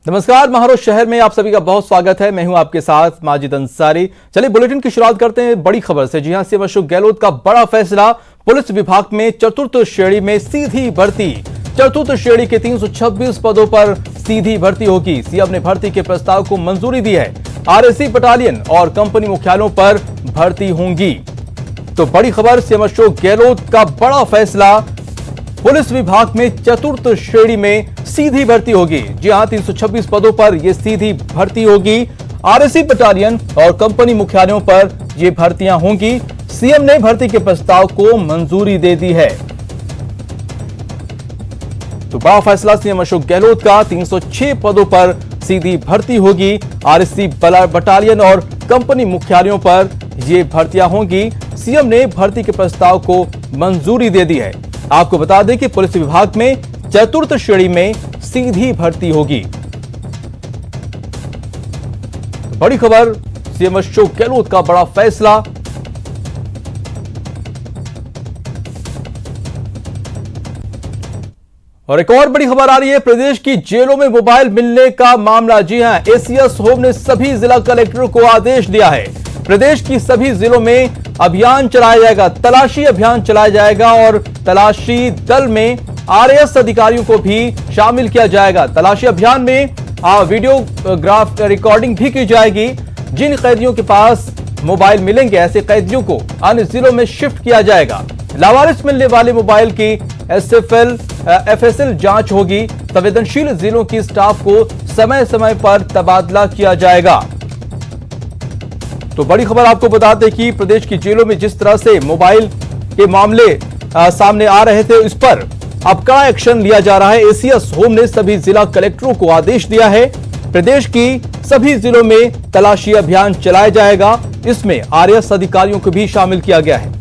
नमस्कार, महाराष्ट्र शहर में आप सभी का बहुत स्वागत है। मैं हूं आपके साथ माजिद अंसारी। चलिए बुलेटिन की शुरुआत करते हैं बड़ी खबर से। जी हां, सीएम अशोक गहलोत का बड़ा फैसला। पुलिस विभाग में चतुर्थ श्रेणी में सीधी भर्ती। चतुर्थ श्रेणी के 326 पदों पर सीधी भर्ती होगी। सीएम ने भर्ती के प्रस्ताव को मंजूरी दी है। आरएसी बटालियन और कंपनी मुख्यालयों पर भर्ती होंगी। तो बड़ी खबर, सीएम अशोक गहलोत का बड़ा फैसला। पुलिस विभाग में चतुर्थ श्रेणी में सीधी भर्ती होगी। जी हां, 326 पदों पर यह सीधी भर्ती होगी। आरएसी बटालियन और कंपनी मुख्यालयों पर यह भर्तियां होंगी। सीएम ने भर्ती के प्रस्ताव को मंजूरी दे दी है। तो बड़ा फैसला सीएम अशोक गहलोत का, 306 पदों पर सीधी भर्ती होगी। आरएसी बटालियन और कंपनी मुख्यालयों पर यह भर्तियां होंगी। सीएम ने भर्ती के प्रस्ताव को मंजूरी दे दी है। आपको बता दें कि पुलिस विभाग में चतुर्थ श्रेणी में सीधी भर्ती होगी। बड़ी खबर, सीएम अशोक गहलोत का बड़ा फैसला। और एक और बड़ी खबर आ रही है, प्रदेश की जेलों में मोबाइल मिलने का मामला। जी हां, एसीएस होम ने सभी जिला कलेक्टरों को आदेश दिया है। प्रदेश की सभी जिलों में अभियान चलाया जाएगा, तलाशी अभियान चलाया जाएगा और तलाशी दल में आरएएस अधिकारियों को भी शामिल किया जाएगा। तलाशी अभियान में वीडियोग्राफ रिकॉर्डिंग भी की जाएगी। जिन कैदियों के पास मोबाइल मिलेंगे, ऐसे कैदियों को अन्य जिलों में शिफ्ट किया जाएगा। लावारिस मिलने वाले मोबाइल की एफएसएल जांच होगी। संवेदनशील जिलों की स्टाफ को समय समय पर तबादला किया जाएगा। तो बड़ी खबर आपको बता दें कि प्रदेश की जेलों में जिस तरह से मोबाइल के मामले सामने आ रहे थे, इस पर अब कड़ा एक्शन लिया जा रहा है। एसीएस होम ने सभी जिला कलेक्टरों को आदेश दिया है। प्रदेश की सभी जिलों में तलाशी अभियान चलाया जाएगा। इसमें आरएएस अधिकारियों को भी शामिल किया गया है।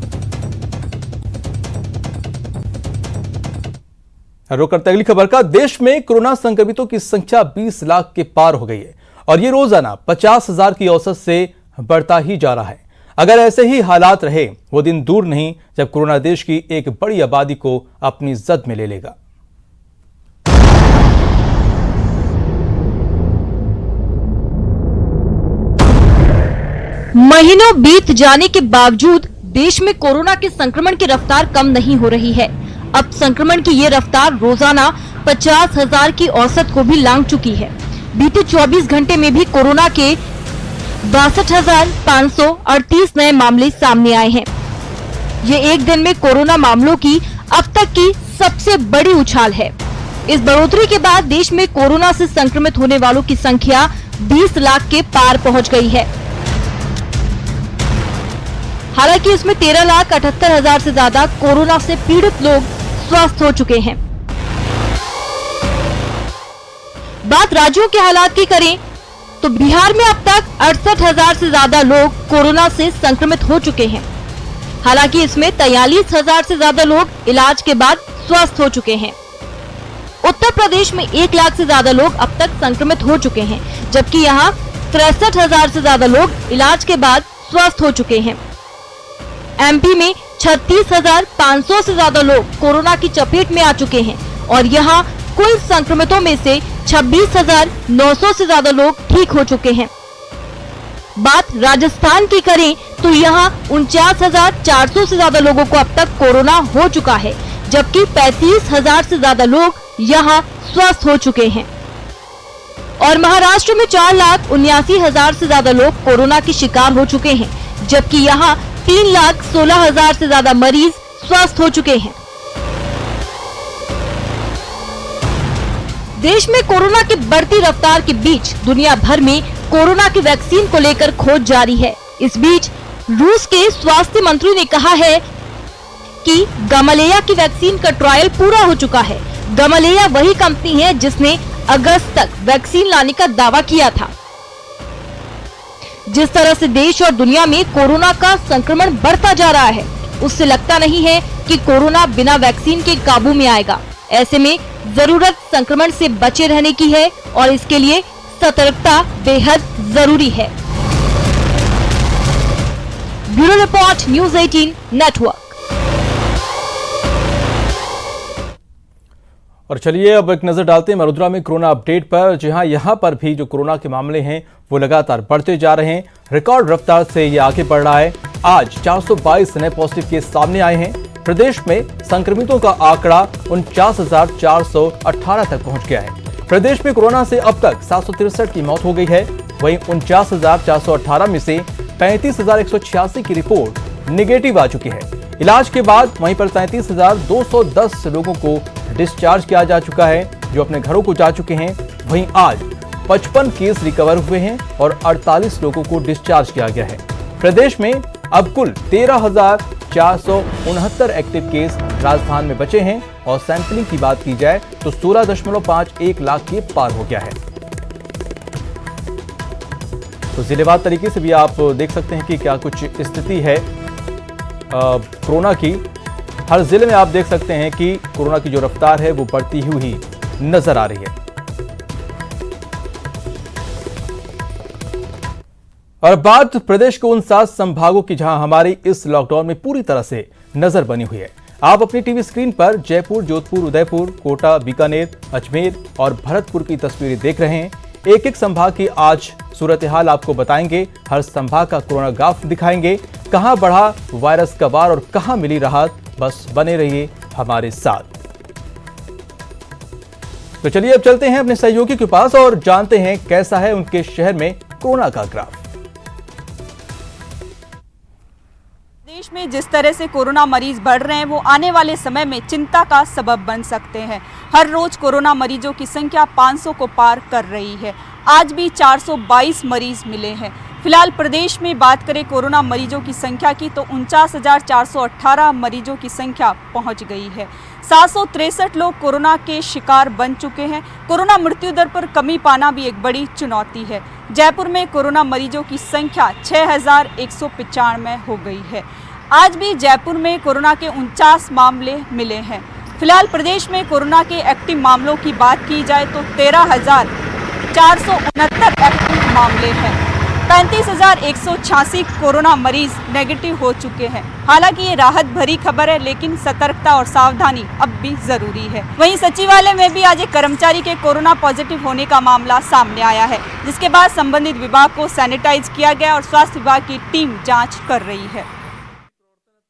रुक करते अगली खबर का। देश में कोरोना संक्रमितों की संख्या 20 लाख के पार हो गई है और ये रोजाना 50,000 की औसत से बढ़ता ही जा रहा है। अगर ऐसे ही हालात रहे, वो दिन दूर नहीं जब कोरोना देश की एक बड़ी आबादी को अपनी जद में ले लेगा। महीनों बीत जाने के बावजूद देश में कोरोना के संक्रमण की रफ्तार कम नहीं हो रही है। अब संक्रमण की ये रफ्तार रोजाना 50,000 की औसत को भी लांघ चुकी है। बीते 24 घंटे में भी कोरोना के 62,538 नए मामले सामने आए हैं। ये एक दिन में कोरोना मामलों की अब तक की सबसे बड़ी उछाल है। इस बढ़ोतरी के बाद देश में कोरोना से संक्रमित होने वालों की संख्या 20 लाख के पार पहुंच गई है। हालांकि इसमें 13,78,000 से ज्यादा कोरोना से पीड़ित लोग स्वस्थ हो चुके हैं। बात राज्यों के हालात की करें तो बिहार में अब तक 68,000 से ज्यादा लोग कोरोना से संक्रमित हो चुके हैं। हालांकि इसमें 43,000 से ज्यादा लोग इलाज के बाद स्वस्थ हो चुके हैं। उत्तर प्रदेश में 1 लाख से ज्यादा लोग अब तक संक्रमित हो चुके हैं, जबकि यहाँ 63,000 से ज्यादा लोग इलाज के बाद स्वस्थ हो चुके हैं। एमपी में 36,500 से ज्यादा लोग कोरोना की चपेट में आ चुके हैं और यहाँ कुल संक्रमितों में से 26,900 से ज्यादा लोग ठीक हो चुके हैं। बात राजस्थान की करें तो यहाँ 49,400 से ज्यादा लोगों को अब तक कोरोना हो चुका है, जबकि 35,000 से ज्यादा लोग यहाँ स्वस्थ हो चुके हैं। और महाराष्ट्र में 4,79,000 से ज्यादा लोग कोरोना के शिकार हो चुके हैं, जबकि यहाँ 3,16,000 से ज्यादा मरीज स्वस्थ हो चुके हैं। देश में कोरोना की बढ़ती रफ्तार के बीच दुनिया भर में कोरोना की वैक्सीन को लेकर खोज जारी है। इस बीच रूस के स्वास्थ्य मंत्री ने कहा है कि गमालेया की वैक्सीन का ट्रायल पूरा हो चुका है। गमालेया वही कंपनी है जिसने अगस्त तक वैक्सीन लाने का दावा किया था। जिस तरह से देश और दुनिया में कोरोना का संक्रमण बढ़ता जा रहा है, उससे लगता नहीं है कि कोरोना बिना वैक्सीन के काबू में आएगा। ऐसे में जरूरत संक्रमण से बचे रहने की है और इसके लिए सतर्कता बेहद जरूरी है। Bureau report, news 18 network. और चलिए अब एक नजर डालते हैं मरुद्रा में कोरोना अपडेट पर। जी हां, यहां पर भी जो कोरोना के मामले हैं वो लगातार बढ़ते जा रहे हैं। रिकॉर्ड रफ्तार से ये आगे बढ़ रहा है। आज 422 नए पॉजिटिव केस सामने आए हैं। प्रदेश में संक्रमितों का आंकड़ा 49,418 तक पहुंच गया है। प्रदेश में कोरोना से अब तक 763 की मौत हो गई है। वहीं 49,418 में से 35,186 की रिपोर्ट निगेटिव आ चुकी है। इलाज के बाद वहीं पर 37,210 लोगों को डिस्चार्ज किया जा चुका है, जो अपने घरों को जा चुके हैं। वहीं आज 55 केस रिकवर हुए हैं और 48 लोगों को डिस्चार्ज किया गया है। प्रदेश में अब कुल 13,469 एक्टिव केस राजस्थान में बचे हैं और सैंपलिंग की बात की जाए तो 16.51 लाख के पार हो गया है। तो जिलेवार तरीके से भी आप देख सकते हैं कि क्या कुछ स्थिति है कोरोना की। हर जिले में आप देख सकते हैं कि कोरोना की जो रफ्तार है वो बढ़ती हुई नजर आ रही है। और बात प्रदेश के उन 7 संभागों की जहां हमारी इस लॉकडाउन में पूरी तरह से नजर बनी हुई है। आप अपनी टीवी स्क्रीन पर जयपुर, जोधपुर, उदयपुर, कोटा, बीकानेर, अजमेर और भरतपुर की तस्वीरें देख रहे हैं। एक एक संभाग की आज सूरत हाल आपको बताएंगे। हर संभाग का कोरोना ग्राफ दिखाएंगे, कहां बढ़ा वायरस का वार और कहां मिली राहत। बस बने रहिए हमारे साथ। तो चलिए अब चलते हैं अपने सहयोगी के पास और जानते हैं कैसा है उनके शहर में कोरोना का ग्राफ। देश में जिस तरह से कोरोना मरीज बढ़ रहे हैं वो आने वाले समय में चिंता का सबब बन सकते हैं। हर रोज कोरोना मरीजों की संख्या 500 को पार कर रही है। आज भी 422 मरीज मिले हैं। फिलहाल प्रदेश में बात करें कोरोना मरीजों की संख्या की तो 49,418 मरीजों की संख्या पहुंच गई है। 763 लोग कोरोना के शिकार बन चुके हैं। कोरोना मृत्यु दर पर कमी पाना भी एक बड़ी चुनौती है। जयपुर में कोरोना मरीजों की संख्या 6,195 हो गई है। आज भी जयपुर में कोरोना के 49 मामले मिले हैं। फिलहाल प्रदेश में कोरोना के एक्टिव मामलों की बात की जाए तो 13,469 एक्टिव मामले हैं। 35,186 कोरोना मरीज नेगेटिव हो चुके हैं। हालांकि ये राहत भरी खबर है, लेकिन सतर्कता और सावधानी अब भी जरूरी है। वहीं सचिवालय में भी आज एक कर्मचारी के कोरोना पॉजिटिव होने का मामला सामने आया है, जिसके बाद संबंधित विभाग को सैनिटाइज किया गया और स्वास्थ्य विभाग की टीम जांच कर रही है।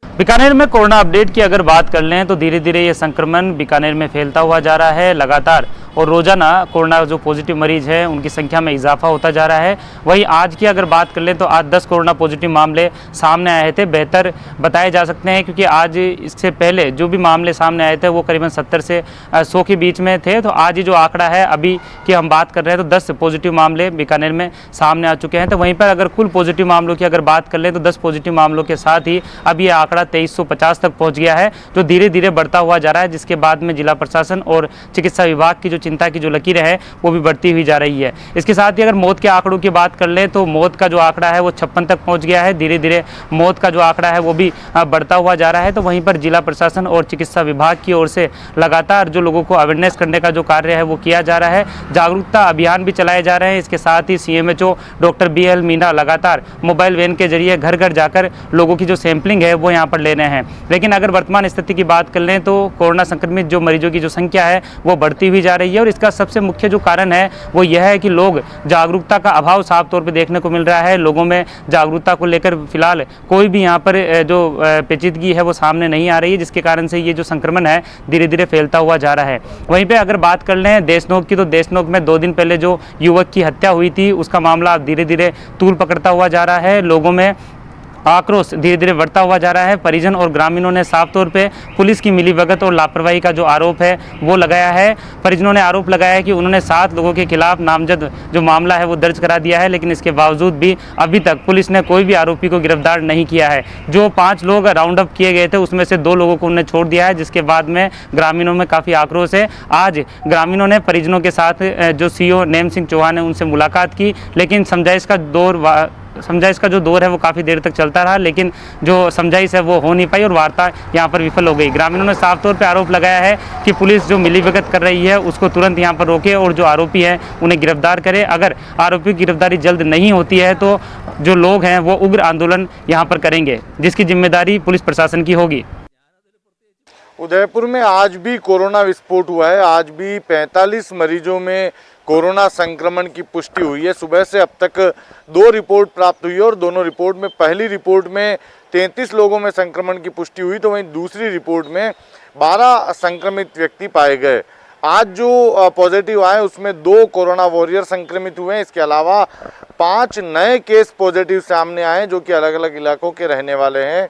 बीकानेर में कोरोना अपडेट की अगर बात कर लें तो धीरे धीरे ये संक्रमण बीकानेर में फैलता हुआ जा रहा है लगातार, और रोजाना कोरोना जो पॉजिटिव मरीज हैं उनकी संख्या में इजाफा होता जा रहा है। वहीं आज की अगर बात कर लें तो आज 10 कोरोना पॉजिटिव मामले सामने आए थे। बेहतर बताए जा सकते हैं क्योंकि आज इससे पहले जो भी मामले सामने आए थे वो करीबन 70 से 100 के बीच में थे। तो आज ये जो आंकड़ा है अभी की हम बात कर रहे हैं तो 10 पॉजिटिव मामले बीकानेर में सामने आ चुके हैं। तो वहीं पर अगर कुल पॉजिटिव मामलों की अगर बात कर लें तो 10 पॉजिटिव मामलों के साथ ही अब ये आंकड़ा 2350 तक पहुँच गया है, जो धीरे धीरे बढ़ता हुआ जा रहा है, जिसके बाद में जिला प्रशासन और चिकित्सा विभाग की जो चिंता की जो लकीरें है वो भी बढ़ती हुई जा रही है। इसके साथ ही अगर मौत के आंकड़ों की बात कर लें तो मौत का जो आंकड़ा है वो 56 तक पहुंच गया है। धीरे धीरे मौत का जो आंकड़ा है वो भी बढ़ता हुआ जा रहा है। तो वहीं पर जिला प्रशासन और चिकित्सा विभाग की ओर से लगातार जो लोगों को अवेयरनेस करने का जो कार्य है वो किया जा रहा है। जागरूकता अभियान भी चलाए जा रहे हैं। इसके साथ ही CMHO डॉक्टर BL मीना लगातार मोबाइल वैन के जरिए घर घर जाकर लोगों की जो सैंपलिंग है वो यहाँ पर ले रहे हैं। लेकिन अगर वर्तमान स्थिति की बात कर लें तो कोरोना संक्रमित जो मरीजों की जो संख्या है वो बढ़ती हुई जा रही है, और इसका सबसे मुख्य जो कारण है वो यह है कि लोग जागरूकता का अभाव साफ तौर पे देखने को मिल रहा है। लोगों में जागरूकता को लेकर फिलहाल कोई भी यहाँ पर जो पेचीदगी है वो सामने नहीं आ रही है, जिसके कारण से ये जो संक्रमण है धीरे धीरे फैलता हुआ जा रहा है। वहीं पे अगर बात कर लें देशनोक की तो देशनोक में 2 दिन पहले जो युवक की हत्या हुई थी उसका मामला धीरे धीरे तूल पकड़ता हुआ जा रहा है। लोगों में आक्रोश धीरे धीरे बढ़ता हुआ जा रहा है। परिजन और ग्रामीणों ने साफ तौर पे पुलिस की मिलीभगत और लापरवाही का जो आरोप है वो लगाया है। परिजनों ने आरोप लगाया है कि उन्होंने 7 लोगों के खिलाफ नामजद जो मामला है वो दर्ज करा दिया है, लेकिन इसके बावजूद भी अभी तक पुलिस ने कोई भी आरोपी को गिरफ्तार नहीं किया है। जो 5 लोग राउंड अप किए गए थे उसमें से 2 लोगों को उन्होंने छोड़ दिया है, जिसके बाद में ग्रामीणों में काफ़ी आक्रोश है। आज ग्रामीणों ने परिजनों के साथ जो CO नेम सिंह चौहान है उनसे मुलाकात की, लेकिन समझाइश का जो दौर है वो काफ़ी देर तक चलता रहा, लेकिन जो समझाइश है वो हो नहीं पाई और वार्ता यहाँ पर विफल हो गई। ग्रामीणों ने साफ तौर पे आरोप लगाया है कि पुलिस जो मिलीभगत कर रही है उसको तुरंत यहाँ पर रोके और जो आरोपी हैं उन्हें गिरफ्तार करे। अगर आरोपी की गिरफ्तारी जल्द नहीं होती है तो जो लोग हैं वो उग्र आंदोलन यहाँ पर करेंगे, जिसकी जिम्मेदारी पुलिस प्रशासन की होगी। उदयपुर में आज भी कोरोना विस्फोट हुआ है। आज भी 45 मरीजों में कोरोना संक्रमण की पुष्टि हुई है। सुबह से अब तक 2 रिपोर्ट प्राप्त हुई है और दोनों रिपोर्ट में पहली रिपोर्ट में 33 लोगों में संक्रमण की पुष्टि हुई, तो वहीं दूसरी रिपोर्ट में 12 संक्रमित व्यक्ति पाए गए। आज जो पॉजिटिव आए उसमें 2 कोरोना वॉरियर संक्रमित हुए हैं। इसके अलावा 5 नए केस पॉजिटिव सामने आए जो कि अलग अलग इलाकों के रहने वाले हैं।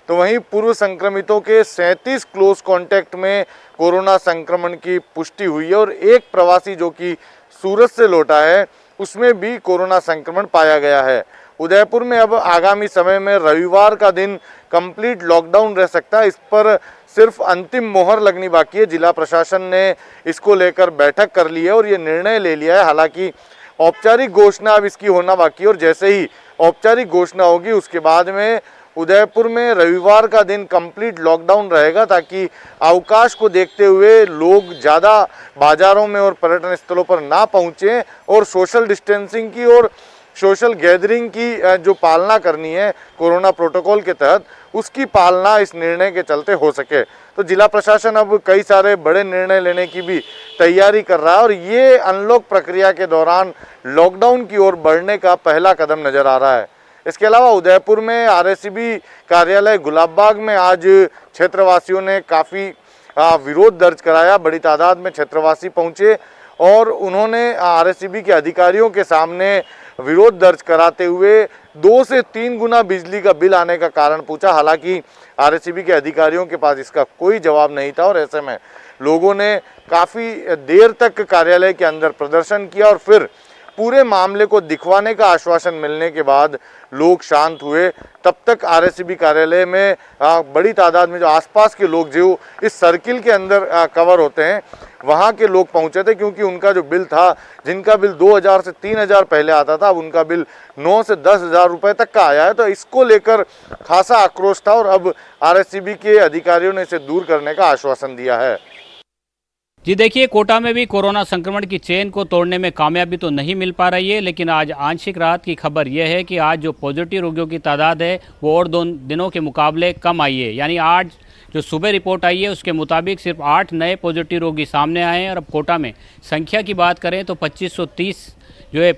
तो वहीं पूर्व संक्रमितों के 37 क्लोज कॉन्टैक्ट में कोरोना संक्रमण की पुष्टि हुई है और एक प्रवासी जो कि सूरत से लौटा है उसमें भी कोरोना संक्रमण पाया गया है। उदयपुर में अब आगामी समय में रविवार का दिन कंप्लीट लॉकडाउन रह सकता है। इस पर सिर्फ अंतिम मोहर लगनी बाकी है। जिला प्रशासन ने इसको लेकर बैठक कर ली है और ये निर्णय ले लिया है। हालांकि औपचारिक घोषणा अब इसकी होना बाकी है और जैसे ही औपचारिक घोषणा होगी उसके बाद में उदयपुर में रविवार का दिन कंप्लीट लॉकडाउन रहेगा, ताकि अवकाश को देखते हुए लोग ज़्यादा बाज़ारों में और पर्यटन स्थलों पर ना पहुँचें और सोशल डिस्टेंसिंग की और सोशल गैदरिंग की जो पालना करनी है कोरोना प्रोटोकॉल के तहत, उसकी पालना इस निर्णय के चलते हो सके। तो जिला प्रशासन अब कई सारे बड़े निर्णय लेने की भी तैयारी कर रहा है और ये अनलॉक प्रक्रिया के दौरान लॉकडाउन की ओर बढ़ने का पहला कदम नज़र आ रहा है। इसके अलावा उदयपुर में आरएससीबी कार्यालय गुलाबबाग में आज क्षेत्रवासियों ने काफ़ी विरोध दर्ज कराया। बड़ी तादाद में क्षेत्रवासी पहुंचे और उन्होंने आरएससीबी के अधिकारियों के सामने विरोध दर्ज कराते हुए 2 से 3 गुना बिजली का बिल आने का कारण पूछा। हालांकि आरएससीबी के अधिकारियों के पास इसका कोई जवाब नहीं था और ऐसे में लोगों ने काफ़ी देर तक कार्यालय के अंदर प्रदर्शन किया और फिर पूरे मामले को दिखवाने का आश्वासन मिलने के बाद लोग शांत हुए। तब तक आरएससीबी कार्यालय में बड़ी तादाद में जो आसपास के लोग जो इस सर्किल के अंदर कवर होते हैं वहाँ के लोग पहुँचे थे, क्योंकि उनका जो बिल था, जिनका बिल 2000 से 3000 पहले आता था, अब उनका बिल 9 से 10,000 रुपये तक का आया है। तो इसको लेकर खासा आक्रोश था और अब आरएससीबी के अधिकारियों ने इसे दूर करने का आश्वासन दिया है। जी देखिए, कोटा में भी कोरोना संक्रमण की चेन को तोड़ने में कामयाबी तो नहीं मिल पा रही है, लेकिन आज आंशिक राहत की खबर यह है कि आज जो पॉजिटिव रोगियों की तादाद है वो और 2 दिनों के मुकाबले कम आई है। यानी आज जो सुबह रिपोर्ट आई है उसके मुताबिक सिर्फ 8 नए पॉजिटिव रोगी सामने आए हैं और अब कोटा में संख्या की बात करें तो 2530 जो है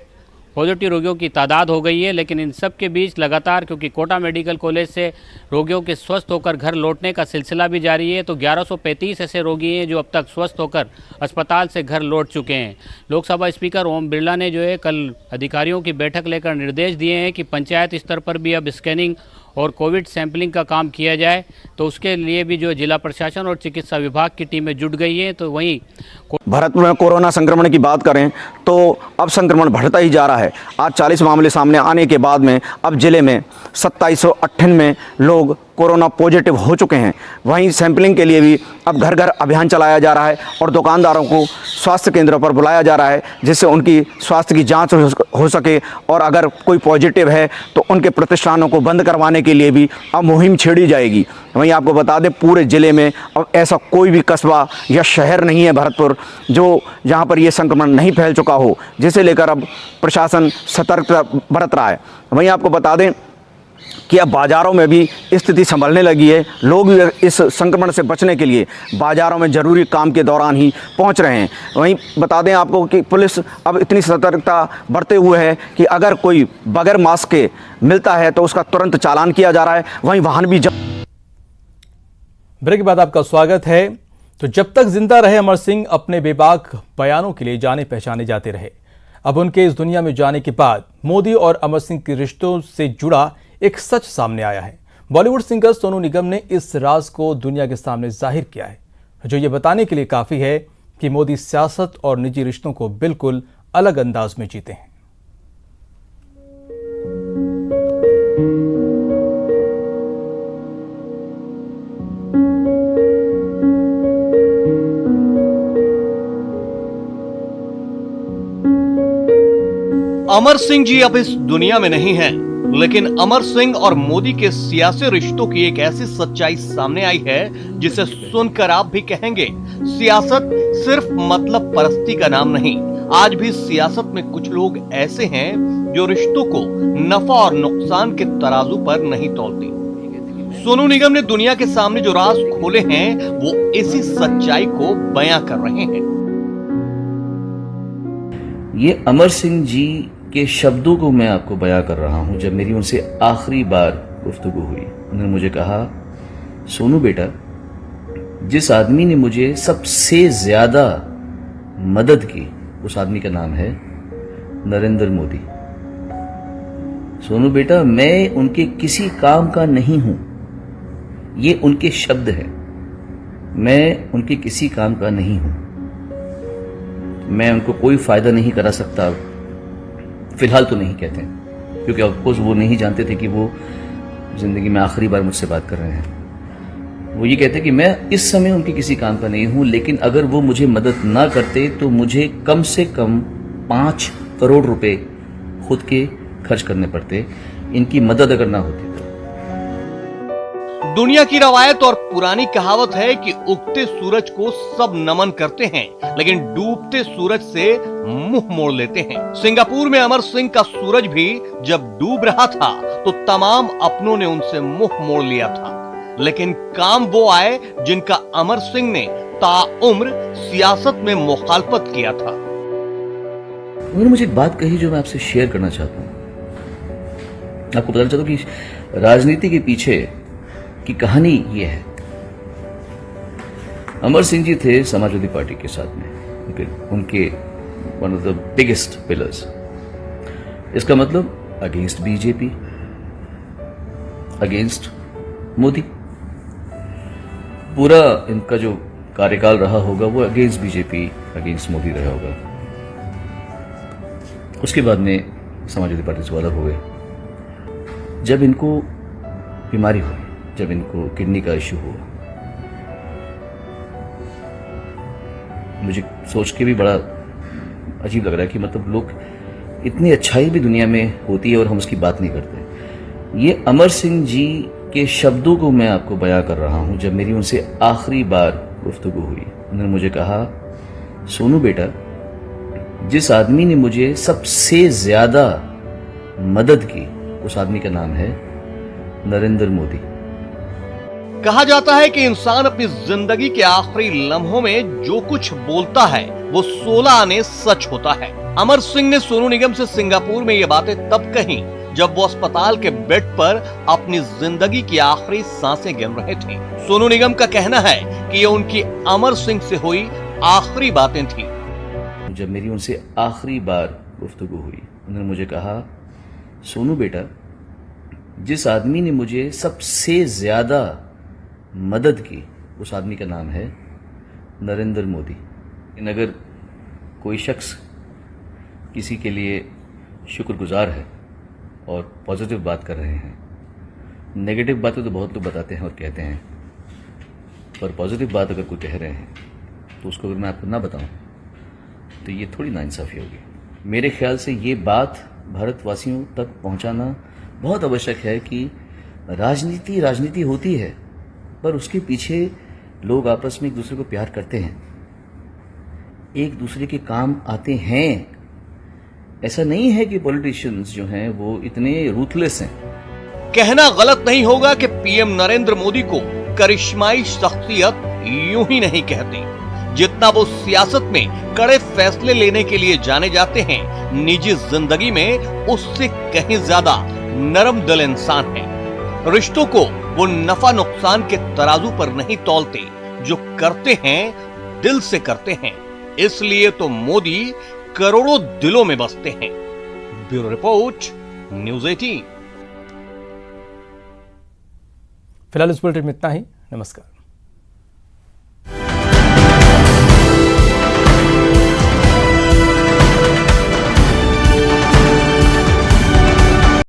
पॉजिटिव रोगियों की तादाद हो गई है। लेकिन इन सब के बीच लगातार, क्योंकि कोटा मेडिकल कॉलेज से रोगियों के स्वस्थ होकर घर लौटने का सिलसिला भी जारी है, तो 1135 ऐसे रोगी हैं जो अब तक स्वस्थ होकर अस्पताल से घर लौट चुके हैं। लोकसभा स्पीकर ओम बिरला ने जो है कल अधिकारियों की बैठक लेकर निर्देश दिए हैं कि पंचायत स्तर पर भी अब स्कैनिंग और कोविड सैंपलिंग का काम किया जाए, तो उसके लिए भी जो जिला प्रशासन और चिकित्सा विभाग की टीमें जुट गई हैं। तो वहीं भरतपुर में कोरोना संक्रमण की बात करें तो अब संक्रमण बढ़ता ही जा रहा है। आज 40 मामले सामने आने के बाद में अब जिले में 2798 लोग कोरोना पॉजिटिव हो चुके हैं। वहीं सैंपलिंग के लिए भी अब घर घर अभियान चलाया जा रहा है और दुकानदारों को स्वास्थ्य केंद्रों पर बुलाया जा रहा है, जिससे उनकी स्वास्थ्य की जांच हो सके और अगर कोई पॉजिटिव है तो उनके प्रतिष्ठानों को बंद करवाने के लिए भी अब मुहिम छेड़ी जाएगी। वहीं आपको बता दें, पूरे ज़िले में अब ऐसा कोई भी कस्बा या शहर नहीं है भरतपुर जो जहां पर ये संक्रमण नहीं फैल चुका हो, जिसे लेकर अब प्रशासन सतर्कता बरत रहा है। वहीं आपको बता दें कि अब बाज़ारों में भी स्थिति संभलने लगी है। लोग इस संक्रमण से बचने के लिए बाज़ारों में ज़रूरी काम के दौरान ही पहुंच रहे हैं। वहीं बता दें आपको कि पुलिस अब इतनी सतर्कता बरते हुए है कि अगर कोई बगैर मास्क के मिलता है तो उसका तुरंत चालान किया जा रहा है। वहीं वाहन भी ब्रेक के बाद आपका स्वागत है। तो जब तक जिंदा रहे अमर सिंह अपने बेबाक बयानों के लिए जाने पहचाने जाते रहे। अब उनके इस दुनिया में जाने के बाद मोदी और अमर सिंह के रिश्तों से जुड़ा एक सच सामने आया है। बॉलीवुड सिंगर सोनू निगम ने इस राज को दुनिया के सामने जाहिर किया है, जो ये बताने के लिए काफी है कि मोदी सियासत और निजी रिश्तों को बिल्कुल अलग अंदाज में जीते हैं। अमर सिंह जी अब इस दुनिया में नहीं हैं, लेकिन अमर सिंह और मोदी के सियासी रिश्तों की एक ऐसी सच्चाई सामने आई है जिसे सुनकर आप भी कहेंगे सियासत सिर्फ मतलब परस्ती का नाम नहीं। आज भी सियासत में कुछ लोग ऐसे हैं जो रिश्तों को नफा और नुकसान के तराजू पर नहीं तौलते। सोनू निगम ने दुनिया के सामने जो राज खोले हैं वो इसी सच्चाई को बयां कर रहे हैं। ये अमर सिंह जी के शब्दों को मैं आपको बयां कर रहा हूं। जब मेरी उनसे आखिरी बार गुफ्तगू हुई, उन्होंने मुझे कहा, सोनू बेटा, जिस आदमी ने मुझे सबसे ज्यादा मदद की उस आदमी का नाम है नरेंद्र मोदी। सोनू बेटा, मैं उनके किसी काम का नहीं हूं, ये उनके शब्द हैं। मैं उनके किसी काम का नहीं हूं, मैं उनको कोई फायदा नहीं करा सकता, फिलहाल तो नहीं कहते हैं, क्योंकि ऑफकोर्स वो नहीं जानते थे कि वो जिंदगी में आखिरी बार मुझसे बात कर रहे हैं। वो ये कहते कि मैं इस समय उनके किसी काम का नहीं हूं, लेकिन अगर वो मुझे मदद ना करते तो मुझे कम से कम 5 करोड़ रुपए खुद के खर्च करने पड़ते, इनकी मदद अगर ना होती तो। दुनिया की रवायत और पुरानी कहावत है कि उगते सूरज को सब नमन करते हैं, लेकिन डूबते सूरज से मुंह मोड़ लेते हैं। सिंगापुर में अमर सिंह का सूरज भी जब डूब रहा था तो तमाम अपनों ने उनसे मुंह मोड़ लिया था, लेकिन काम वो आए जिनका अमर सिंह ने ताउम्र सियासत में मुखालफत किया था। उन्होंने मुझे एक बात कही जो मैं आपसे शेयर करना चाहता हूं। आपको बताना चाहता हूं कि राजनीति के पीछे की कहानी ये है। अमर सिंह जी थे समाजवादी पार्टी के साथ में, उनके one of the biggest pillars. इसका मतलब अगेंस्ट बीजेपी, अगेंस्ट मोदी। पूरा इनका जो कार्यकाल रहा होगा वो अगेंस्ट बीजेपी, अगेंस्ट मोदी रहा होगा। उसके बाद में समाजवादी पार्टी से अलग हो गए। जब इनको बीमारी हुई, जब इनको किडनी का इश्यू हुआ, मुझे सोच के भी बड़ा अजीब लग रहा है कि मतलब लोग इतनी अच्छाई भी दुनिया में होती है और हम उसकी बात नहीं करते। ये अमर सिंह जी के शब्दों को मैं आपको बयां कर रहा हूं। जब मेरी उनसे आखिरी बार गुफ्तगू हुई, उन्होंने मुझे कहा, सोनू बेटा, जिस आदमी ने मुझे सबसे ज्यादा मदद की उस आदमी का नाम है नरेंद्र मोदी। कहा जाता है कि इंसान अपनी जिंदगी के आखिरी लम्हों में जो कुछ बोलता है वो 16 आने सच होता है। अमर सिंह ने सोनू निगम से सिंगापुर में ये बातें तब कही जब वो अस्पताल के बेड पर अपनी जिंदगी की आखिरी सांसें गिन रहे थे। सोनू निगम का कहना है कि ये उनकी अमर सिंह से हुई आखिरी बातें थी। जब मेरी उनसे आखिरी बार गुफ्तगू हुई, उन्होंने मुझे कहा, सोनू बेटा, जिस आदमी ने मुझे सबसे ज्यादा मदद की उस आदमी का नाम है नरेंद्र मोदी। लेकिन अगर कोई शख्स किसी के लिए शुक्रगुजार है और पॉजिटिव बात कर रहे हैं, नेगेटिव बातें तो बहुत लोग बताते हैं और कहते हैं, पर पॉजिटिव बात अगर कोई कह रहे हैं तो उसको अगर मैं आपको ना बताऊं तो ये थोड़ी नाइंसाफी होगी। मेरे ख्याल से ये बात भारतवासियों तक पहुंचाना बहुत आवश्यक है कि राजनीति होती है, पर उसके पीछे लोग आपस में एक दूसरे को प्यार करते हैं, एक दूसरे के काम आते हैं। ऐसा नहीं है कि पॉलिटिशियंस जो हैं वो इतने रूथलेस हैं। कहना गलत नहीं होगा कि पीएम नरेंद्र मोदी को करिश्माई शख्सियत यूं ही नहीं कहते। जितना वो सियासत में कड़े फैसले लेने के लिए जाने जाते हैं, निजी जिंदगी में उससे कहीं ज्यादा नरम दिल इंसान है। रिश्तों को वो नफा नुकसान के तराजू पर नहीं तौलते, जो करते हैं दिल से करते हैं। इसलिए तो मोदी करोड़ों दिलों में बसते हैं। Bureau report, news 18। फिलहाल इस बुलेटिन में इतना ही। नमस्कार।